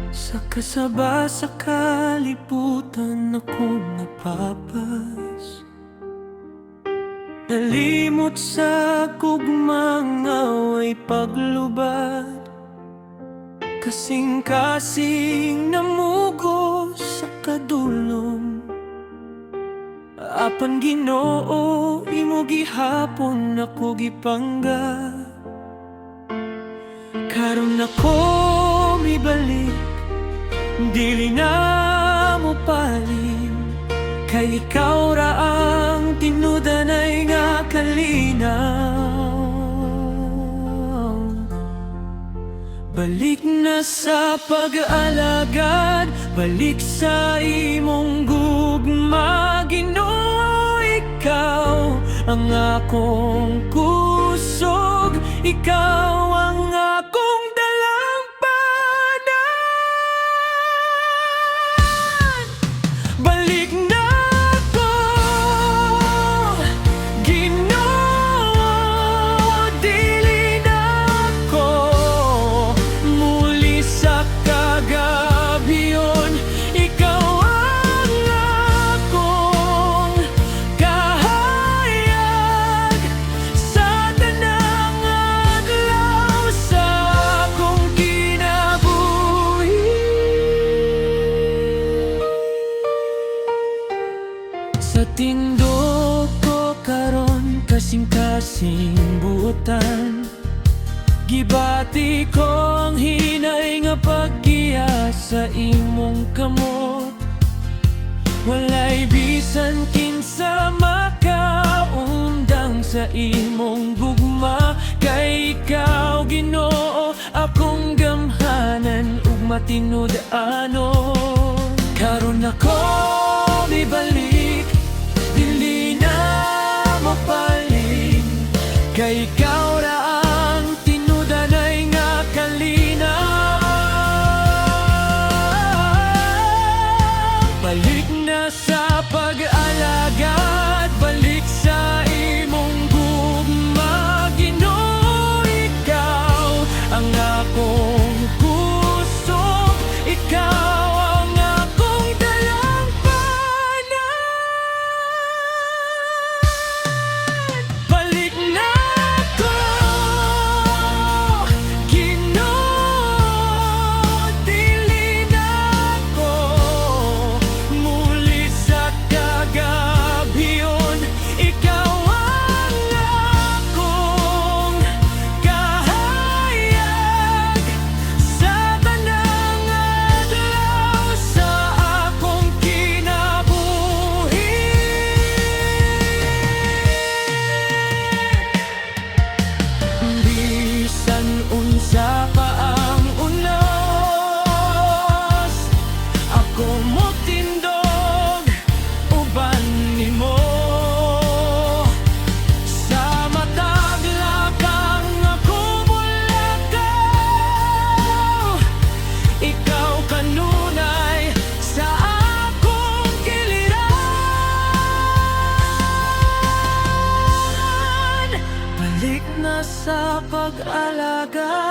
Sa kasaba sa kalibutan akong napapas, nalimot sa gugmang away paglubad. Kasing-kasing namugos sa kadulom, apan Ginoo imo gihapon ako gipangga. Karon ako mibalik, dili na mo palim, kay ikaw ra ang tinudanay nga kalinaw. Balik na sa pag-aalagad, balik sa imong gugma, Ginoo. Ikaw ang akong kusog, ikaw ang akong dalampanan. Balik na ako, Ginoo, dili na ako muli sa kagabiyon. Ikaw ang akong kahayag sa tanang adlaw sa akong kinabuhi. Sa tindog ko karon kasing-kasing buotan, gibati ko ang hinay nga paggiya sa imong kamot. Walay bisan kinsa makaundang sa imong gugma, kay ikaw Ginoo akong gamhanan ug matinud-anon. Karon ako mibalik, dili na mo paling, kay ikaw ra ang tinudanay nga kalinaw. Balik na sa pag-alagad, balik sa imong gugma, Ginoo. Ikaw ang akong kusog, ikaw ang akong dalampanan. Balik na ako, Ginoo, dili na ako muli sa kagabiyon. Ikaw ang akong kahayag sa tanang adlaw sa akong kinabuhi. Bisan unsa pa ang unos, ako mo tindog uban nimo. Sa matag lakang ako mulakaw, ikaw kanunay sa akong giliran. Balik na sa pag-alagad,